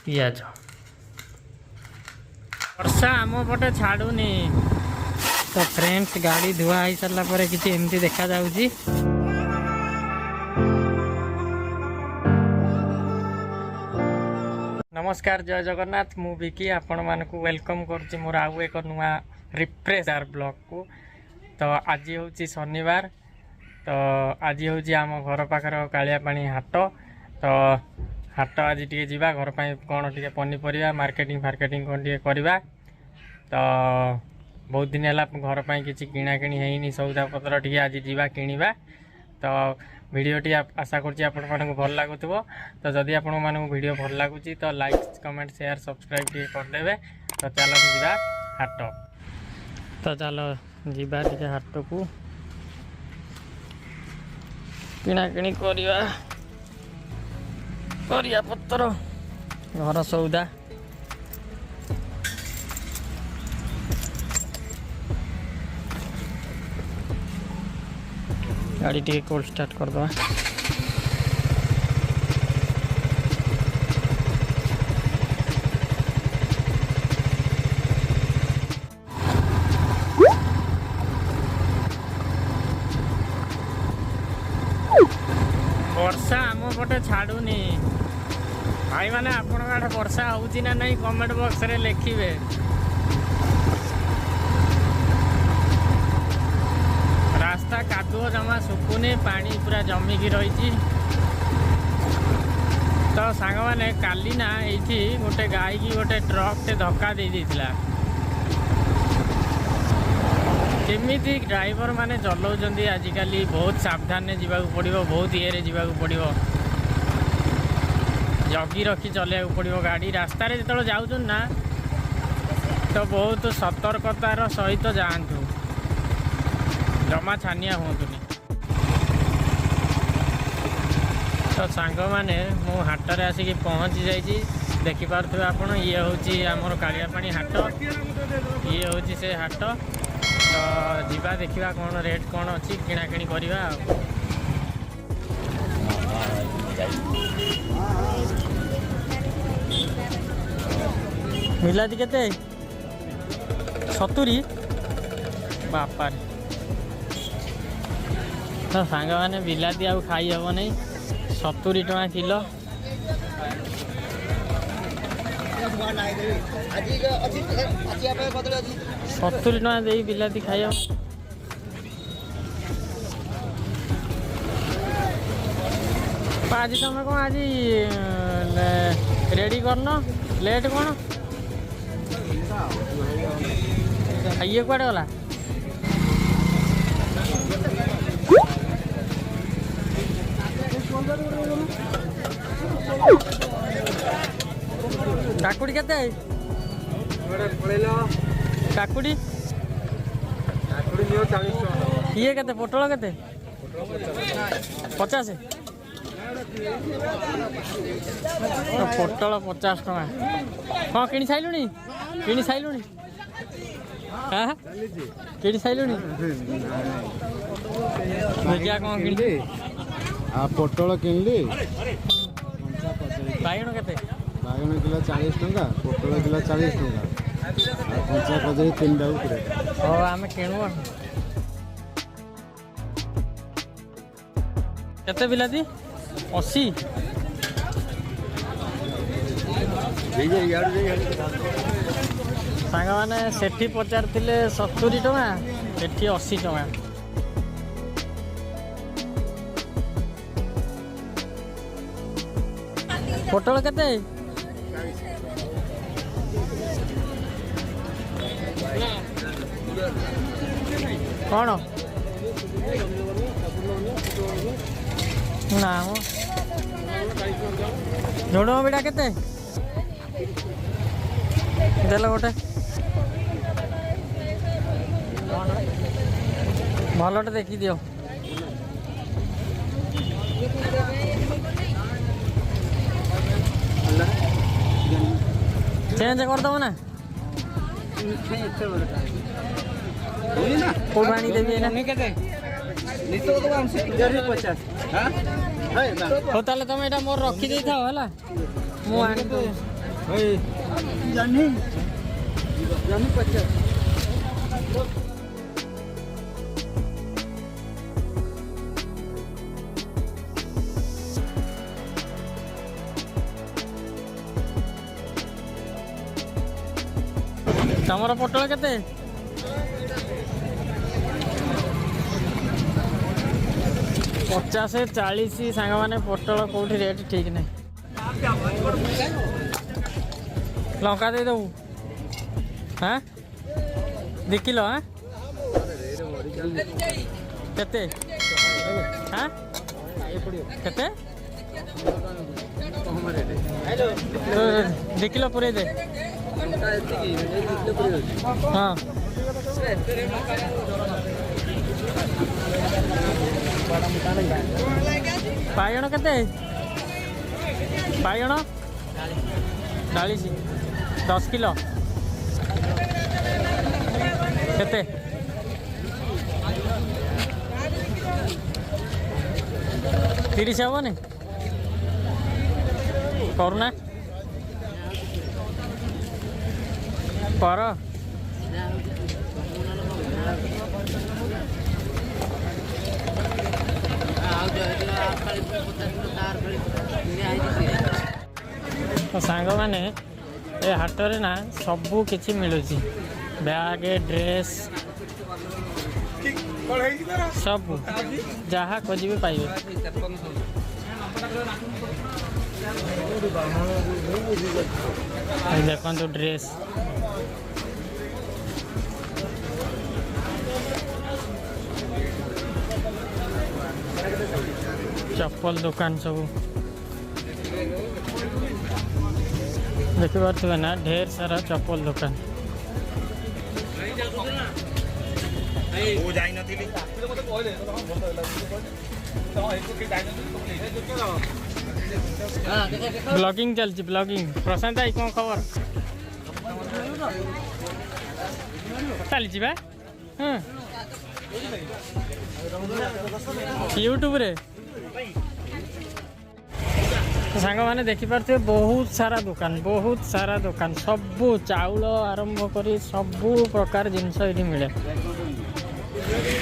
पियाज वर्षा आम पटे छाड़ूनी तो फ्रेंड्स गाड़ी धुआ हो सारा पर किसी एमती देखा जाउची। नमस्कार जय जगन्नाथ मु विकी आपण मानकु वेलकम करछि मोर आउ एक नुआ रिफ्रेशर ब्लॉग को। तो आज हूँ शनिवार तो आज हूँ आम घर पाखर कालिया पानी हाट। तो हाट आज टे जावा घर कौन टे पनीपरिया मार्केटिंग फार्केटिंग कौन टे करवा। तो बहुत दिन है घर पर किसी किणा किणी है सौदा पत्र टे आज जावा किणवा। तो वीडियोटी आशा करुँच आपण भल लगुव। तो जदि आपण मानक वीडियो भल लगुच तो लाइक कमेंट शेयर सब्सक्राइब टे करदे। तो चलो जा हाट। तो चलो जीवा टे हाट को किणा किणी करवा परिया पत्र घर सौदा। गाड़ी टे कोल्ड स्टार्ट कर दवा। वर्षा आम पटे छाड़ूनी भाई माने आपण आड़े वर्षा होउची ना नहीं कमेंट बॉक्स रे लिखिबे। रास्ता कादुओ जमा सुकुनी पानी पूरा जमिकी रही। तो सांग मैंने काली ना ये गोटे गाई की गोटे ट्रक टे धक्का दे देथिला। केमिति ड्राइवर माने चलाउछन्ती आजिकल बहुत सावधान ने जीवाक पड़िबो, बहुत ये जीवाक पड़िबो, जगी रखी चलैया पड़िबो गाड़ी। रास्ता रे जेतलो जाउछन ना तो बहुत सतर्कतार सहित जाआंतु, जमा छानिया हुँतुनि। तो सांग मैंने मु हाट रे आसिक पहुँची जाइए। देखिपे आप ये हूँ आमर कालिया पानी हाट, ये हूँ से हाट। तो जीवा देखा कौन रेट कौन अच्छी किणा किणी करवा। मिलाती केते 70 बापा। तो सांग मैंने बिलाती आउ खाई हम नहीं 70 टका किलो। 70 टका दे बिलाती खाई। आज तुम कौन आज रेडी करन लेट कौन ये कुआड़े गला। काकुड़ी केते काकुड़ी ये केते पोटल केते 50 पोटल 50 टका। हाँ किणी साइलुनी किणी साइलुनी हाँ किणी साइलुनी क्या कौन किणी पोटल किनली बाइगण केते बाइगण किलो 40 टका पोटल किलो 40 टका कंचा कदली 3 टा ऊपर। हाँ आम किणु केते बिलाती 80 सांग मैंने सेठी पचारे 70 टका एठी 80 टका। पोटल केते कौन ना झुड़ुम बिड़ा केते देल गोटे भलटे देखी दियो। चेंज करदब ना कौन पानी देवी ना 50 ହଉ ତାହେଲେ ତମେ ଏଇଟା ମୋର ରଖିଦେଇଥାଅ ହେଲା ମୁଁ ଆଣିଦେବି। ତମର ପୋଟଳ କେତେ? ପଚାଶ 40 ସାଙ୍ଗମାନେ ପୋଟଳ କୋଉଠି ରେଟ୍ ଠିକ୍ ନାହିଁ। ଲଙ୍କା ଦେଇଦେବୁ ହାଁ 2 କିଲୋ ହାଁ କେତେ ହାଁ କେତେ 2 କିଲୋ ପୁରେଇ ଦେ। ହଁ ବାଇଗଣ କେତେ? ବାଇଗଣ 40 10 କିଲୋ କେତେ? 30 ହବନି କରୁନା କର। तो सांग मैंने ए हाटरे ना सबू किछि मिलुची बैग ड्रेस सब जहाँ खोजे पाइबे। देखो ड्रेस चप्पल दुकान सब देखिए ना ढेर सारा चप्पल दुकान। ब्लॉगिंग चलती ब्लॉगिंग प्रशांत भाई कौन खबर चली यूट्यूब रे सांग मैंने देखिपे बहुत सारा दुकान सबू चाउल आरंभ करी सबू प्रकार जिनस ये मिले।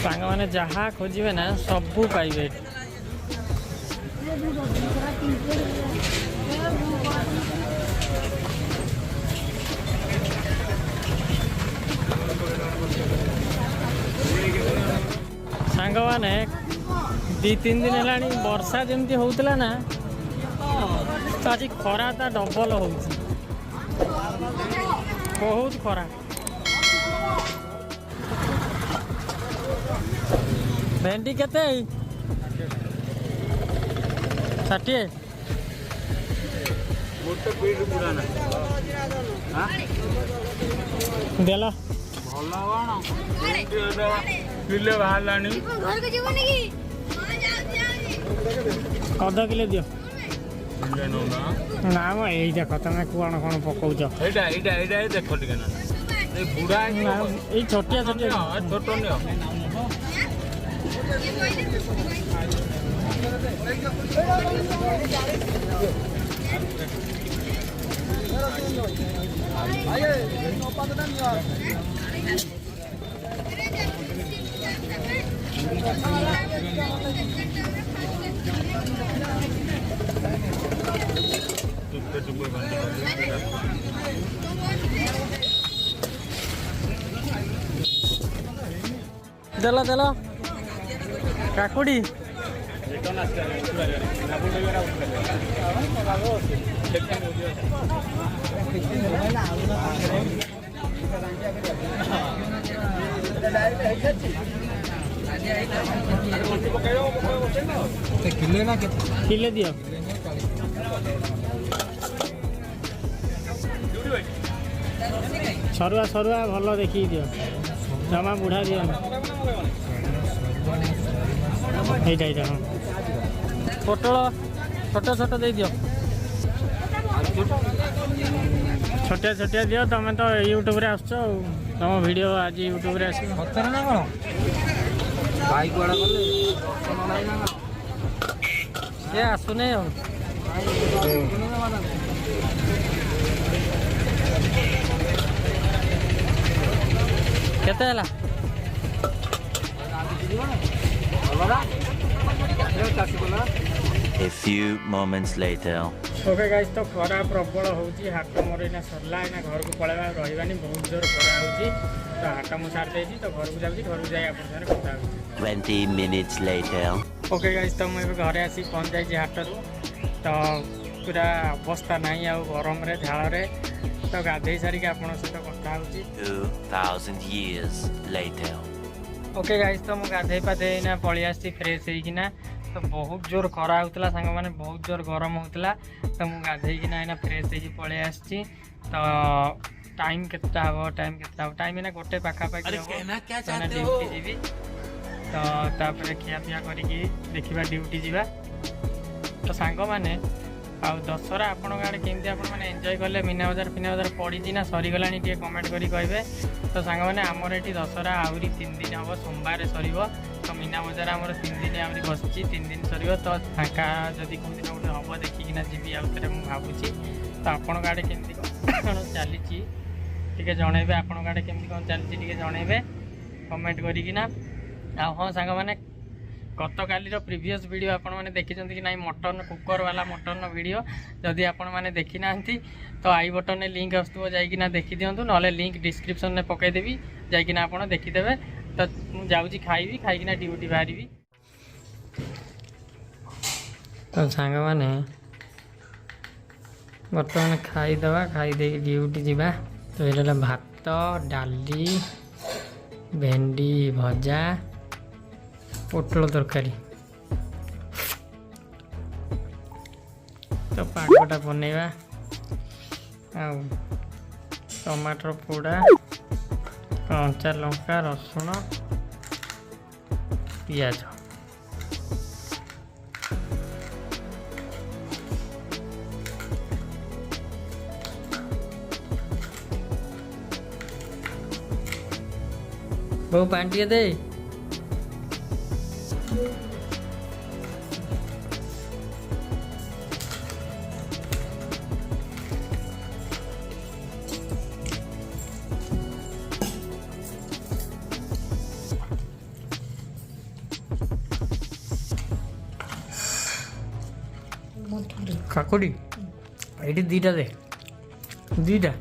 सांग मैंने जहाँ खोजे ना सबू पाइबे। सांग मैंने 2-3 दिन है वर्षा जमती होता ना तो आज खरा ता डबल हो बहुत खरा। भेंडी केते 60 देल अध किलो दियो ना म यही देख तुम कौन कौन पकाउछ देख बुढ़ा ये छोटिया छोटिया छोट देल देल काकुड़ी किले दियो सरुआ सरुआ भल देखी दियो जमा बुढ़ा दियो ये हाँ पोटल छोट छोट दे दियो छोटिया छोटिया दियो तुम तो यूट्यूब रे आसछ तुम वीडियो आज यूट्यूब रे आसी सतर ना कौन भाई कड़ा ସେ ଆସୁନି ଆଉ। କେତେ ହେଲା? A few moments later. Okay guys तो खरा प्रबल होची हाट मोर एना सरला एना घर को पळेबा रहिबानी बहुत जोर खरा होची तो हाट मु सार देची तो घर को जाउची घर को जाई आपन सारे कथा होची 20 minutes later. ओके गाइस तो मैं घरे आसी पहुंच जाई हाट रु तो पूरा अवस्था नाही आ गरम रे झाळ रे तो गाधे सारी के आपन सहित कथा होची 2000 years later. ओके गाइस तो मु गाधे पाधे ना पळी आसी फ्रेश हेई किना तो बहुत जोर खरा होतला संग माने बहुत जोर गरम होतला तो मु गाधे किना एना फ्रेश हेई पळे आसी तो टाइम केतना हो टाइम एना गोटे पाखा पाखी हो तो ड्यूटी जीवी तो तापर खिया पिया करिकी देखिबा ड्यूटी जीवा तो सांग माने आ दशहरा आपण गाड़े केमती आपण माने एंजॉय करले मीना बजार पड़ी ना सरी गलानी टे कमेंट करी कहबे तो सांग माने हमर एठी दशहरा आउरी 3 दिन हबो सोमवार सरीबो तो मीना बजार हमर 3 दिन आउरी बसची 3 दिन सरीबो तो फाका जदी कोन दिन उठे हबो देखि किना जीवी आउतरे मु भाबुची तो आपण गाड़े केमती कोन चलीची टिके जणैबे आपण गाड़े केमती कोन चलीची टिके जणैबे कमेंट करी किना आ हां सांग माने गत काली प्रीवियस वीडियो आपण मैंने देखी कि ना मटन कुकर वाला मटन वीडियो जदि आपण मैंने देखी ना तो आई बटन में लिंक आसो जाइना देखी दिंतु ना लिंक डिस्क्रिप्शन में पकईदेवी जाइना आप देखीदे तो मुझे खाइबी खाइकिना ड्यूटी बाहरी तो सांग मैंने बर्तमान खाईदे खाईदे ड्यूटी जावा तो ये भात डाली भेंडी भजा पोटल तरकारी तो पागटा बनैबा आ टमाटर पोड़ा कंचा लंका रसुण पियाज बहु पानी दे काकुड़ी ये दीटा दे दीटा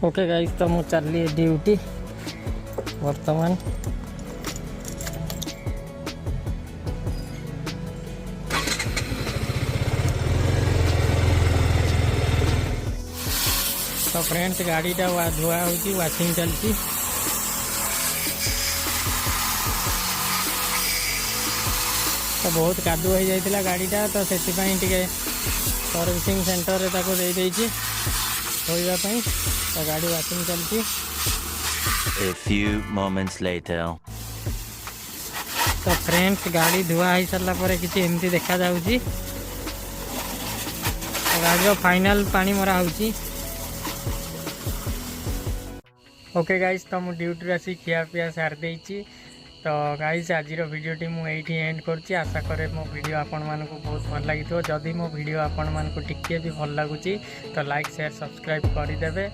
ओके गाइस तो मु चली ड्यूटी वर्तमान तो फ्रेंड्स गाड़ीटा धुआ होची वाशिंग चलती तो बहुत कादु हो जाइतिला गाड़ीटा तो सेटिपाई टिके सर्विसिंग सेंटर रे ताको दे देइची धोइबा पई तो गाड़ी वाशिंग चलती A few moments later. तो फ्रेंड्स गाड़ी धुआ हो सारा पर किसी एमती देखा जाउची तो गाड़ी फाइनल पानी मरा होची ओके गाइस तो मु ड्यूटी आसी खिया पिया सार देइची तो गाइस आज वीडियोटी मुझे एंड करछि आशा करे मो वीडियो आपण मानकु बहुत भल लगी जदि मो वीडियो आपण मानकु टिके भी भल लगुची तो लाइक शेयर सब्सक्राइब करदेवे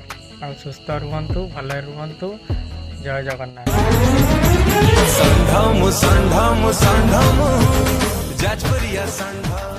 और सुस्थ रुहंतु भले रुहंतु जय जगन्नाथ संढम संढम संढम जाजपुरिया संढम।